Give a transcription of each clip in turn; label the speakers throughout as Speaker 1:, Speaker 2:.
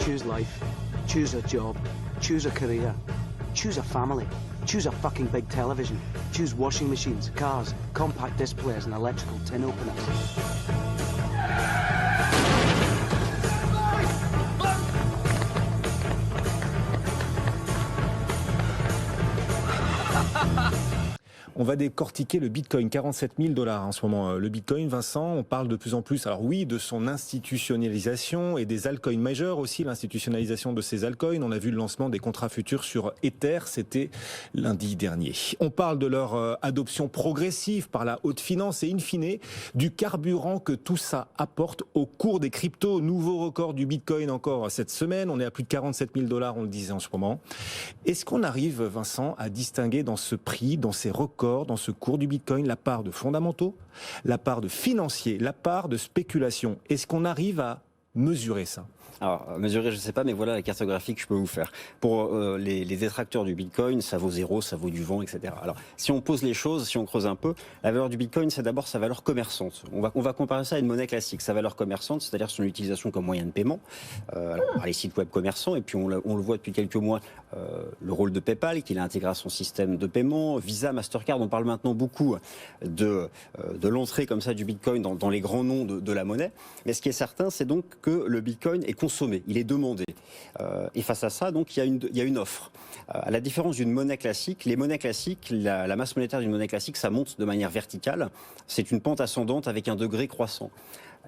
Speaker 1: Choose life. Choose a job. Choose a career. Choose a family. Choose a fucking big television. Choose washing machines, cars, compact disc players and electrical tin openers.
Speaker 2: On va décortiquer le Bitcoin, 47 000 $ en ce moment. Le Bitcoin, Vincent, on parle de plus en plus, alors oui, de son institutionnalisation et des altcoins majors aussi, l'institutionnalisation de ces altcoins. On a vu le lancement des contrats futurs sur Ether, c'était lundi dernier. On parle de leur adoption progressive par la haute finance et in fine, du carburant que tout ça apporte au cours des cryptos. Nouveau record du Bitcoin encore cette semaine, on est à plus de 47 000 $, on le disait en ce moment. Est-ce qu'on arrive, Vincent, à distinguer dans ce prix, dans ces records, dans ce cours du Bitcoin, la part de fondamentaux, la part de financiers, la part de spéculation? Est-ce qu'on arrive à mesurer ça?
Speaker 3: Alors, mesurer, je ne sais pas, mais voilà la cartographie que je peux vous faire. Pour les détracteurs du Bitcoin, ça vaut zéro, ça vaut du vent, etc. Alors, si on pose les choses, si on creuse un peu, la valeur du Bitcoin, c'est d'abord sa valeur commerçante. On va comparer ça à une monnaie classique. Sa valeur commerçante, c'est-à-dire son utilisation comme moyen de paiement, par les sites web commerçants, et puis on le voit depuis quelques mois, le rôle de PayPal, qu'il a intégré à son système de paiement, Visa, Mastercard, on parle maintenant beaucoup de l'entrée comme ça du Bitcoin dans les grands noms de la monnaie. Mais ce qui est certain, c'est donc que le Bitcoin est consommé, il est demandé. Et face à ça, donc, il y a une offre. À la différence d'une monnaie classique, les monnaies classiques, la masse monétaire d'une monnaie classique, ça monte de manière verticale. C'est une pente ascendante avec un degré croissant.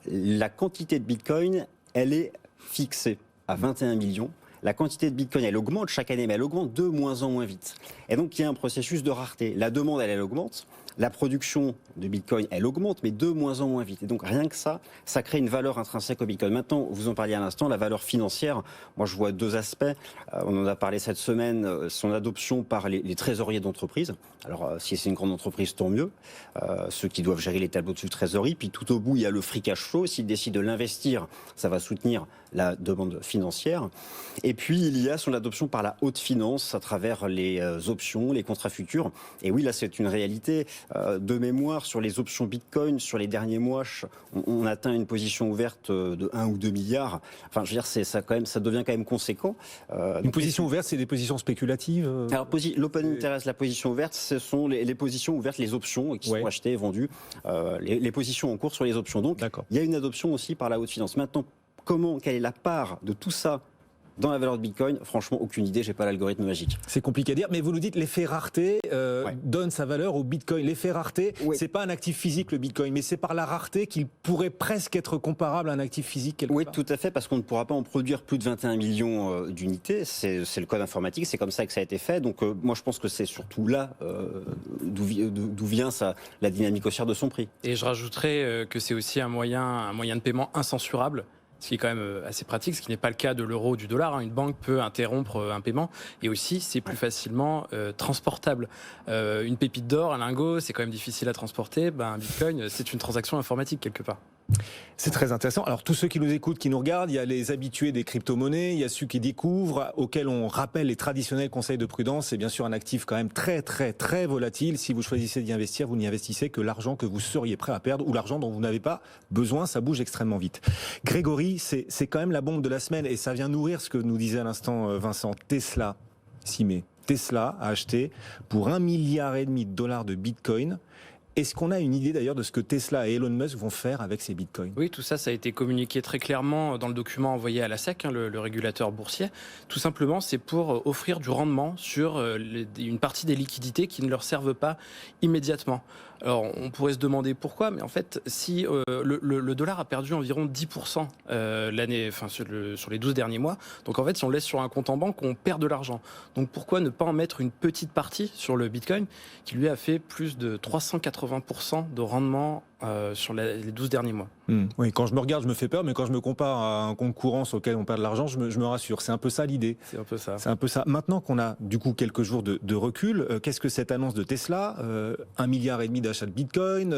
Speaker 3: La quantité de Bitcoin, elle est fixée à 21 millions. La quantité de Bitcoin, elle augmente chaque année, mais elle augmente de moins en moins vite. Et donc, il y a un processus de rareté. La demande, elle augmente. La production de Bitcoin, elle augmente, mais de moins en moins vite. Et donc, rien que ça crée une valeur intrinsèque au Bitcoin. Maintenant, vous en parliez à l'instant, la valeur financière, moi, je vois deux aspects. On en a parlé cette semaine, son adoption par les trésoriers d'entreprise. Alors, si c'est une grande entreprise, tant mieux. Ceux qui doivent gérer les tableaux de trésorerie. Puis, tout au bout, il y a le free cash flow. S'ils décident de l'investir, ça va soutenir la demande financière. Et puis, il y a son adoption par la haute finance à travers les options, les contrats futurs. Et oui, là, c'est une réalité. De mémoire, sur les options Bitcoin, sur les derniers mois, on atteint une position ouverte de 1 ou 2 milliards. Enfin, je veux dire, ça devient quand même conséquent.
Speaker 2: Une position ouverte, c'est des positions spéculatives
Speaker 3: Alors, l'open interest, la position ouverte, ce sont les positions ouvertes, les options qui sont achetées et vendues, les positions en cours sur les options. Donc, il y a une adoption aussi par la haute finance. Maintenant, quelle est la part de tout ça dans la valeur de Bitcoin? Franchement, aucune idée, j'ai pas l'algorithme magique.
Speaker 2: C'est compliqué à dire, mais vous nous dites l'effet rareté donne sa valeur au Bitcoin. L'effet rareté, c'est pas un actif physique le Bitcoin, mais c'est par la rareté qu'il pourrait presque être comparable à un actif physique quelque part.
Speaker 3: Oui, tout à fait, parce qu'on ne pourra pas en produire plus de 21 millions d'unités. C'est le code informatique, c'est comme ça que ça a été fait. Donc moi, je pense que c'est surtout là d'où vient la dynamique haussière de son prix.
Speaker 4: Et je rajouterais que c'est aussi un moyen de paiement incensurable. Ce qui est quand même assez pratique, ce qui n'est pas le cas de l'euro ou du dollar. Une banque peut interrompre un paiement et aussi c'est plus facilement transportable. Une pépite d'or, un lingot, c'est quand même difficile à transporter. Un Bitcoin, c'est une transaction informatique quelque part.
Speaker 2: C'est très intéressant. Alors tous ceux qui nous écoutent, qui nous regardent, il y a les habitués des crypto-monnaies, il y a ceux qui découvrent, auxquels on rappelle les traditionnels conseils de prudence. C'est bien sûr un actif quand même très très très volatile. Si vous choisissez d'y investir, vous n'y investissez que l'argent que vous seriez prêt à perdre ou l'argent dont vous n'avez pas besoin, ça bouge extrêmement vite. Grégory, c'est quand même la bombe de la semaine et ça vient nourrir ce que nous disait à l'instant Vincent. Tesla, 6 mai. Tesla a acheté pour 1,5 milliard de Bitcoin. Est-ce qu'on a une idée d'ailleurs de ce que Tesla et Elon Musk vont faire avec ces bitcoins?
Speaker 4: Oui, tout ça a été communiqué très clairement dans le document envoyé à la SEC, le régulateur boursier. Tout simplement, c'est pour offrir du rendement sur une partie des liquidités qui ne leur servent pas immédiatement. Alors, on pourrait se demander pourquoi, mais en fait, si le dollar a perdu environ 10% l'année, sur les 12 derniers mois, donc en fait, si on laisse sur un compte en banque, on perd de l'argent. Donc pourquoi ne pas en mettre une petite partie sur le Bitcoin, qui lui a fait plus de 380% de rendement sur les 12 derniers mois.
Speaker 2: Oui, quand je me regarde, je me fais peur, mais quand je me compare à un compte courant sur lequel on perd de l'argent, je me rassure. C'est un peu ça l'idée.
Speaker 4: C'est un peu ça.
Speaker 2: C'est un peu ça. Maintenant qu'on a du coup quelques jours de recul, qu'est-ce que cette annonce de Tesla, 1,5 milliard d'achat de Bitcoin,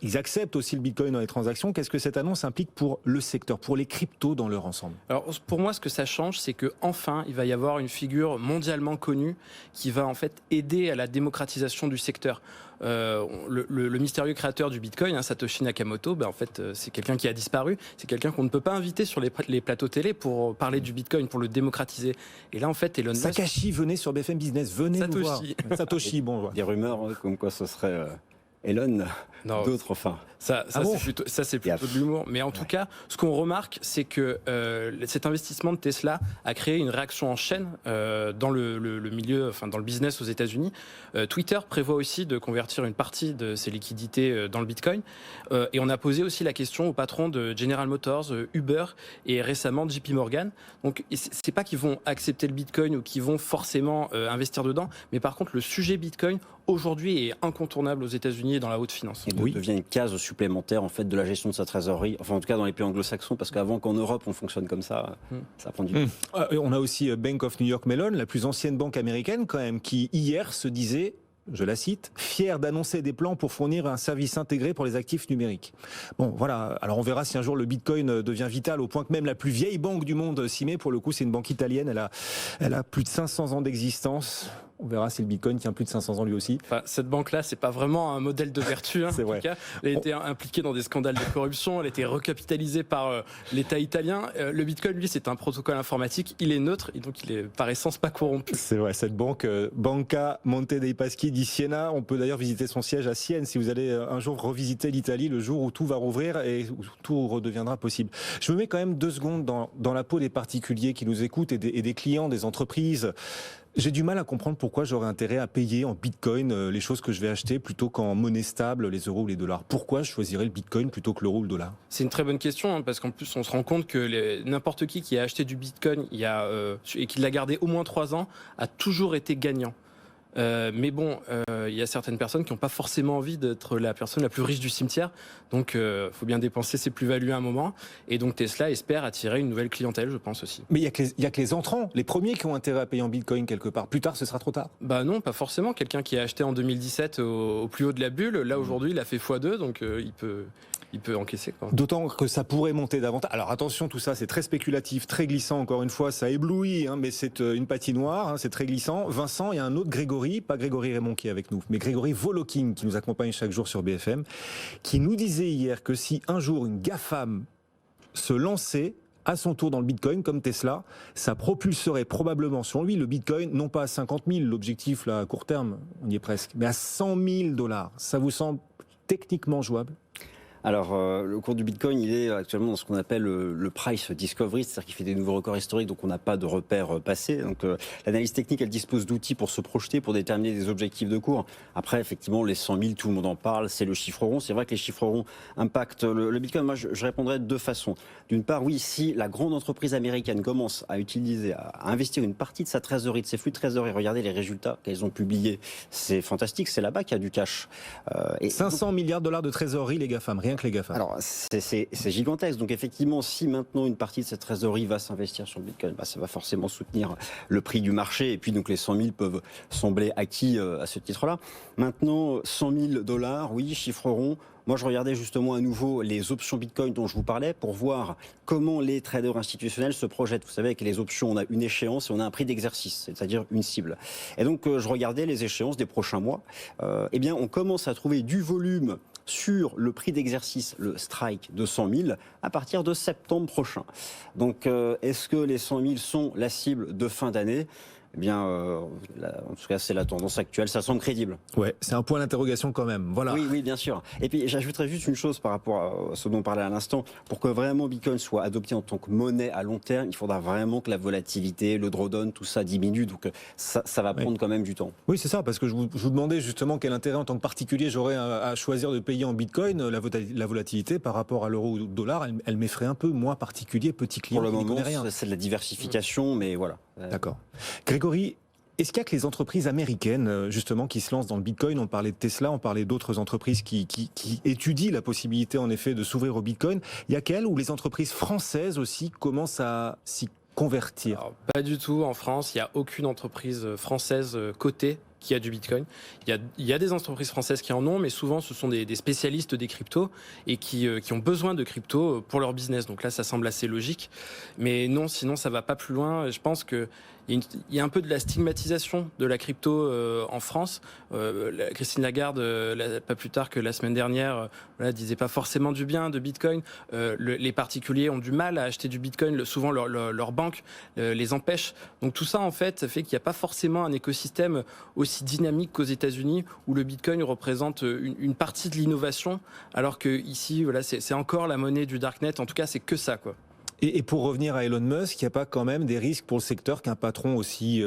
Speaker 2: ils acceptent aussi le Bitcoin dans les transactions. Qu'est-ce que cette annonce implique pour le secteur, pour les cryptos dans leur ensemble?
Speaker 4: Alors pour moi, ce que ça change, c'est que enfin, il va y avoir une figure mondialement connue qui va en fait aider à la démocratisation du secteur. Le mystérieux créateur du Bitcoin, hein, Satoshi Nakamoto, en fait, c'est quelqu'un qui a disparu. C'est quelqu'un qu'on ne peut pas inviter sur les plateaux télé pour parler du Bitcoin, pour le démocratiser. Et là, en fait, Elon Musk...
Speaker 2: Satoshi, venez sur BFM Business, venez nous voir. Satoshi, bon. Ouais.
Speaker 3: Des rumeurs comme quoi ce serait Elon, d'autres, enfin...
Speaker 4: Ça,
Speaker 2: bon
Speaker 4: c'est plutôt de l'humour. Mais en tout cas, ce qu'on remarque, c'est que cet investissement de Tesla a créé une réaction en chaîne dans le milieu, enfin dans le business aux États-Unis. Twitter prévoit aussi de convertir une partie de ses liquidités dans le Bitcoin. Et on a posé aussi la question au patron de General Motors, Uber et récemment JP Morgan. Donc c'est pas qu'ils vont accepter le Bitcoin ou qu'ils vont forcément investir dedans, mais par contre le sujet Bitcoin aujourd'hui est incontournable aux États-Unis et dans la haute finance.
Speaker 3: Et devient une case supplémentaire en fait de la gestion de sa trésorerie, enfin en tout cas dans les pays anglo-saxons, parce qu'avant qu'en Europe on fonctionne comme ça, ça prend du temps.
Speaker 2: On a aussi Bank of New York Mellon, la plus ancienne banque américaine quand même, qui hier se disait, je la cite, fier d'annoncer des plans pour fournir un service intégré pour les actifs numériques. Bon, voilà. Alors on verra si un jour le Bitcoin devient vital au point que même la plus vieille banque du monde s'y met. Pour le coup, c'est une banque italienne. Elle a plus de 500 ans d'existence. On verra si le Bitcoin tient plus de 500 ans lui aussi.
Speaker 4: Enfin, cette banque-là, c'est pas vraiment un modèle de vertu. Hein,
Speaker 2: c'est vrai.
Speaker 4: En tout cas, elle a été impliquée dans des scandales de corruption. Elle a été recapitalisée par l'État italien. Le Bitcoin, lui, c'est un protocole informatique. Il est neutre et donc il est par essence pas corrompu.
Speaker 2: C'est vrai. Cette banque, Banca Monte dei Paschi di Siena, on peut d'ailleurs visiter son siège à Sienne si vous allez un jour revisiter l'Italie, le jour où tout va rouvrir et où tout redeviendra possible. Je me mets quand même 2 secondes dans la peau des particuliers qui nous écoutent et des clients, des entreprises. J'ai du mal à comprendre pourquoi j'aurais intérêt à payer en Bitcoin les choses que je vais acheter plutôt qu'en monnaie stable, les euros ou les dollars. Pourquoi je choisirais le Bitcoin plutôt que l'euro ou le dollar?
Speaker 4: C'est une très bonne question, hein, parce qu'en plus on se rend compte que n'importe qui a acheté du Bitcoin et qui l'a gardé au moins 3 ans a toujours été gagnant. Mais bon, il y a certaines personnes qui n'ont pas forcément envie d'être la personne la plus riche du cimetière, donc faut bien dépenser ses plus-values à un moment, et donc Tesla espère attirer une nouvelle clientèle, je pense aussi.
Speaker 2: Mais il y a que les entrants, les premiers qui ont intérêt à payer en Bitcoin quelque part. Plus tard, ce sera trop tard.
Speaker 4: Bah non, pas forcément. Quelqu'un qui a acheté en 2017 au plus haut de la bulle, là aujourd'hui il a fait x2, donc il peut encaisser, quoi.
Speaker 2: D'autant que ça pourrait monter davantage. Alors attention, tout ça c'est très spéculatif, très glissant, encore une fois, ça éblouit, hein, mais c'est une patinoire, hein, c'est très glissant. Vincent, il y a un autre Grégory, pas Grégory Raymond qui est avec nous, mais Grégory Volokin qui nous accompagne chaque jour sur BFM, qui nous disait hier que si un jour une GAFAM se lançait à son tour dans le Bitcoin comme Tesla, ça propulserait probablement, selon lui, le Bitcoin, non pas à 50 000, l'objectif là à court terme, on y est presque, mais à 100 000 $. Ça vous semble techniquement jouable ?
Speaker 3: Alors, le cours du Bitcoin, il est actuellement dans ce qu'on appelle le price discovery, c'est-à-dire qu'il fait des nouveaux records historiques, donc on n'a pas de repères passés. Donc, l'analyse technique, elle dispose d'outils pour se projeter, pour déterminer des objectifs de cours. Après, effectivement, les 100 000, tout le monde en parle, c'est le chiffre rond. C'est vrai que les chiffres ronds impactent le Bitcoin. Moi, je répondrais de 2 façons. D'une part, oui, si la grande entreprise américaine commence à utiliser, à investir une partie de sa trésorerie, de ses flux de trésorerie, regardez les résultats qu'elles ont publiés, c'est fantastique, c'est là-bas qu'il y a du cash.
Speaker 2: 500 milliards de $ de trésorerie, les GAFAM, rien que les GAFAM.
Speaker 3: Alors, c'est gigantesque. Donc, effectivement, si maintenant une partie de cette trésorerie va s'investir sur le Bitcoin, ça va forcément soutenir le prix du marché. Et puis, donc, les 100 000 peuvent sembler acquis à ce titre-là. Maintenant, 100 000 $, oui, chiffre rond. Moi, je regardais justement à nouveau les options Bitcoin dont je vous parlais pour voir comment les traders institutionnels se projettent. Vous savez, avec les options, on a une échéance et on a un prix d'exercice, c'est-à-dire une cible. Et donc, je regardais les échéances des prochains mois. Eh bien, on commence à trouver du volume sur le prix d'exercice, le strike de 100 000, à partir de septembre prochain. Donc, est-ce que les 100 000 sont la cible de fin d'année ? Eh bien, en tout cas, c'est la tendance actuelle. Ça semble crédible.
Speaker 2: Ouais, c'est un point d'interrogation quand même. Voilà.
Speaker 3: Oui, bien sûr. Et puis, j'ajouterais juste une chose par rapport à ce dont on parlait à l'instant. Pour que vraiment Bitcoin soit adopté en tant que monnaie à long terme, il faudra vraiment que la volatilité, le drawdown, tout ça diminue. Donc, ça va prendre quand même du temps.
Speaker 2: Oui, c'est ça, parce que je vous demandais justement quel intérêt en tant que particulier j'aurais à choisir de payer en Bitcoin. La volatilité par rapport à l'euro ou au dollar, elle m'effraie un peu. Moi, particulier, petit client,
Speaker 3: pour le moment,
Speaker 2: rien.
Speaker 3: C'est de la diversification, mais voilà.
Speaker 2: D'accord. Grégory, est-ce qu'il y a que les entreprises américaines, justement, qui se lancent dans le Bitcoin? On parlait de Tesla, on parlait d'autres entreprises qui étudient la possibilité, en effet, de s'ouvrir au Bitcoin. Il y a qu'elles ou les entreprises françaises aussi commencent à s'y convertir?
Speaker 4: Alors, pas du tout. En France, il n'y a aucune entreprise française cotée qui a du Bitcoin. Il y a des entreprises françaises qui en ont, mais souvent ce sont des spécialistes des cryptos et qui ont besoin de cryptos pour leur business. Donc là, ça semble assez logique. Mais non, sinon, ça va pas plus loin. Je pense que il y a un peu de la stigmatisation de la crypto en France. Christine Lagarde, pas plus tard que la semaine dernière, disait pas forcément du bien de Bitcoin. Les particuliers ont du mal à acheter du Bitcoin. Souvent, leur banque les empêche. Donc tout ça, en fait, ça fait qu'il n'y a pas forcément un écosystème aussi dynamique qu'aux États-Unis, où le Bitcoin représente une partie de l'innovation, alors que ici, c'est encore la monnaie du darknet. En tout cas, c'est que ça, quoi.
Speaker 2: Et pour revenir à Elon Musk, il n'y a pas quand même des risques pour le secteur qu'un patron aussi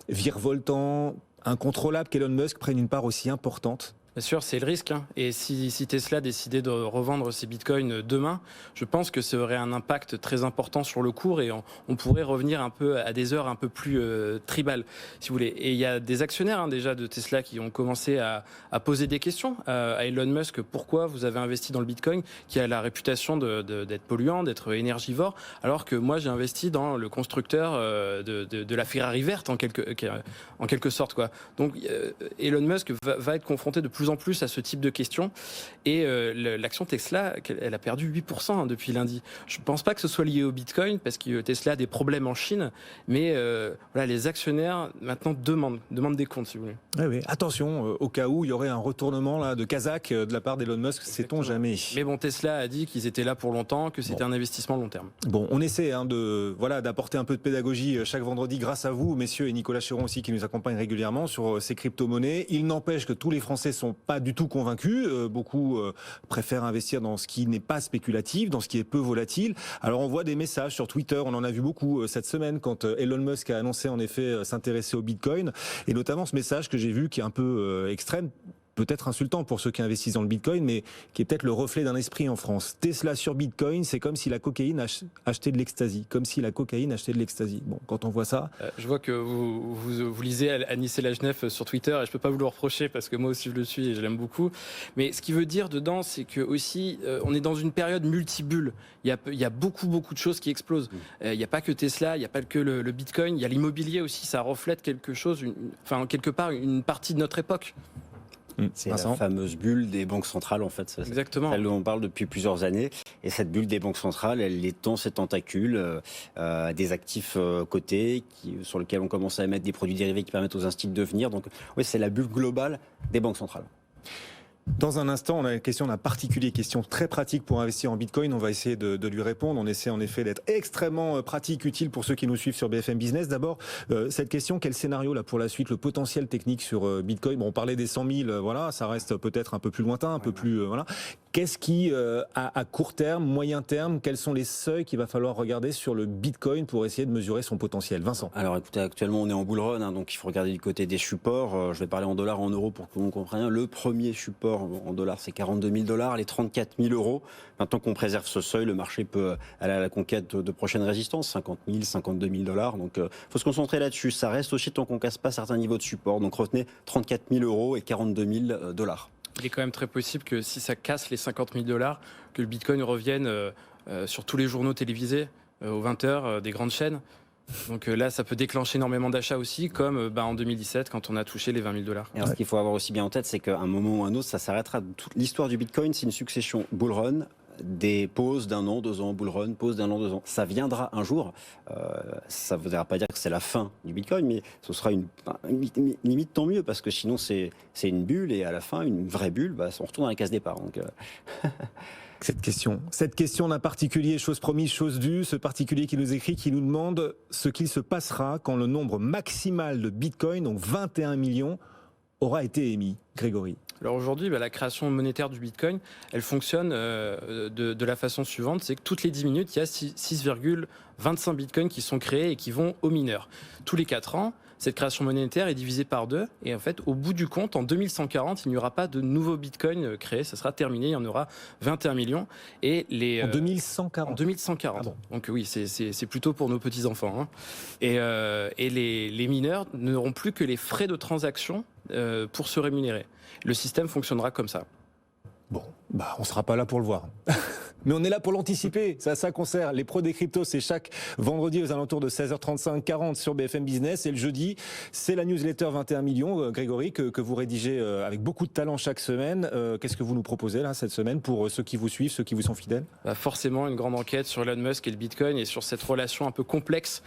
Speaker 2: virevoltant, incontrôlable qu'Elon Musk prenne une part aussi importante?
Speaker 4: Bien sûr, c'est le risque. Et si Tesla décidait de revendre ses bitcoins demain, je pense que ça aurait un impact très important sur le cours et on pourrait revenir un peu à des heures un peu plus tribales, si vous voulez. Et il y a des actionnaires déjà de Tesla qui ont commencé à poser des questions à Elon Musk. Pourquoi vous avez investi dans le bitcoin qui a la réputation d'être polluant, d'être énergivore, alors que moi j'ai investi dans le constructeur de la Ferrari verte en quelque sorte, quoi. Donc Elon Musk va être confronté de plus en plus à ce type de questions et l'action Tesla, elle a perdu 8% depuis lundi. Je ne pense pas que ce soit lié au Bitcoin parce que Tesla a des problèmes en Chine, mais les actionnaires maintenant demandent des comptes, si vous voulez.
Speaker 2: Oui. Attention, au cas où il y aurait un retournement là, de Kazakh de la part d'Elon Musk, sait-on jamais.
Speaker 4: Mais bon, Tesla a dit qu'ils étaient là pour longtemps, que c'était un investissement long terme.
Speaker 2: Bon, on essaie d'apporter un peu de pédagogie chaque vendredi grâce à vous, messieurs, et Nicolas Chéron aussi qui nous accompagne régulièrement sur ces crypto-monnaies. Il n'empêche que tous les Français sont pas du tout convaincus. Beaucoup préfèrent investir dans ce qui n'est pas spéculatif, dans ce qui est peu volatile. Alors on voit des messages sur Twitter, on en a vu beaucoup cette semaine quand Elon Musk a annoncé en effet s'intéresser au Bitcoin, et notamment ce message que j'ai vu qui est un peu extrême, peut-être insultant pour ceux qui investissent dans le Bitcoin, mais qui est peut-être le reflet d'un esprit en France. Tesla sur Bitcoin, c'est comme si la cocaïne achetait de l'ecstasy. Comme si la cocaïne achetait de l'ecstasy. Bon, quand on voit ça...
Speaker 4: je vois que vous lisez Anis Lajnef sur Twitter, et je ne peux pas vous le reprocher, parce que moi aussi je le suis et je l'aime beaucoup. Mais ce qu'il veut dire dedans, c'est que aussi, on est dans une période multibulle. Il y a beaucoup de choses qui explosent. Il n'y a pas que Tesla, il n'y a pas que le Bitcoin, il y a l'immobilier aussi, ça reflète quelque chose, quelque part, une partie de notre époque.
Speaker 3: C'est la fameuse bulle des banques centrales, en fait.
Speaker 4: Exactement.
Speaker 3: Celle dont on parle depuis plusieurs années. Et cette bulle des banques centrales, elle étend ses tentacules à des actifs cotés sur lesquels on commence à émettre des produits dérivés qui permettent aux instituts de venir. Donc, oui, c'est la bulle globale des banques centrales.
Speaker 2: Dans un instant, on a une question d'un particulier, question très pratique pour investir en Bitcoin. On va essayer de lui répondre. On essaie en effet d'être extrêmement pratique, utile pour ceux qui nous suivent sur BFM Business. D'abord, cette question, quel scénario là pour la suite, le potentiel technique sur Bitcoin? Bon, on parlait des 100 000, voilà, ça reste peut-être un peu plus lointain, un peu plus, voilà. Qu'est-ce qui, à court terme, moyen terme, quels sont les seuils qu'il va falloir regarder sur le Bitcoin pour essayer de mesurer son potentiel? Vincent.
Speaker 3: Alors écoutez, actuellement on est en bull run, donc il faut regarder du côté des supports. Je vais parler en dollars, en euros pour que l'on comprenne. Le premier support en dollars, c'est 42 000 $, les 34 000 euros. Maintenant qu'on préserve ce seuil, le marché peut aller à la conquête de prochaines résistances, 50 000, 52 000 $. Donc faut se concentrer là-dessus. Ça reste aussi tant qu'on casse pas certains niveaux de support. Donc retenez 34 000 euros et 42 000 $.
Speaker 4: Il est quand même très possible que si ça casse les 50 000 $, que le Bitcoin revienne sur tous les journaux télévisés aux 20h des grandes chaînes. Donc là, ça peut déclencher énormément d'achats aussi, comme en 2017, quand on a touché les 20 000 $.
Speaker 3: Alors, ce qu'il faut avoir aussi bien en tête, c'est qu'à un moment ou un autre, ça s'arrêtera. Toute l'histoire du Bitcoin, c'est une succession bull run, des pauses d'un an, 2 ans, bull run, pause d'un an, 2 ans. Ça viendra un jour. Ça ne voudra pas dire que c'est la fin du Bitcoin, mais ce sera limite tant mieux, parce que sinon c'est une bulle, et à la fin, une vraie bulle, on retourne à la case départ. Donc,
Speaker 2: Cette question d'un particulier, chose promise, chose due, ce particulier qui nous écrit, qui nous demande ce qu'il se passera quand le nombre maximal de Bitcoin, donc 21 millions, aura été émis. Grégory.
Speaker 4: Alors aujourd'hui, la création monétaire du Bitcoin, elle fonctionne de la façon suivante, c'est que toutes les 10 minutes, il y a 6,25 Bitcoins qui sont créés et qui vont aux mineurs. Tous les 4 ans, cette création monétaire est divisée par 2, et en fait, au bout du compte, en 2140, il n'y aura pas de nouveaux bitcoins créés, ça sera terminé, il y en aura 21 millions. Et
Speaker 2: en 2140
Speaker 4: En 2140. Ah bon. Donc oui, c'est plutôt pour nos petits-enfants. Hein. Et les mineurs n'auront plus que les frais de transaction pour se rémunérer. Le système fonctionnera comme ça.
Speaker 2: Bon, on ne sera pas là pour le voir. Mais on est là pour l'anticiper, c'est à ça qu'on sert. Les pros des cryptos, c'est chaque vendredi aux alentours de 16h35, 40 sur BFM Business. Et le jeudi, c'est la newsletter 21 millions, Grégory, que vous rédigez avec beaucoup de talent chaque semaine. Qu'est-ce que vous nous proposez là cette semaine pour ceux qui vous suivent, ceux qui vous sont fidèles?
Speaker 4: Forcément, une grande enquête sur Elon Musk et le Bitcoin et sur cette relation un peu complexe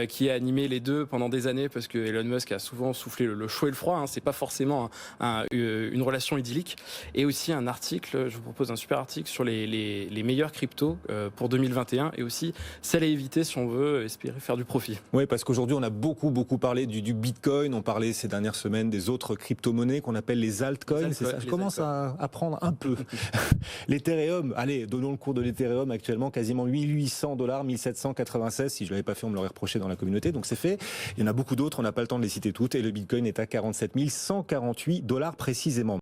Speaker 4: qui a animé les deux pendant des années, parce que Elon Musk a souvent soufflé le chaud et le froid. C'est pas forcément une relation idyllique. Et aussi un article, je vous propose un super article sur les meilleurs cryptos pour 2021 et aussi celles à éviter si on veut espérer faire du profit.
Speaker 2: Oui, parce qu'aujourd'hui, on a beaucoup parlé du Bitcoin. On parlait ces dernières semaines des autres crypto-monnaies qu'on appelle les altcoins. C'est ça. Je commence à apprendre un peu. L'Ethereum, allez, donnons le cours de l'Ethereum actuellement, quasiment $1 800, 1796. Si je l'avais pas fait, on me l'aurait reproché dans la communauté. Donc c'est fait. Il y en a beaucoup d'autres, on n'a pas le temps de les citer toutes. Et le Bitcoin est à 47 148 $ précisément.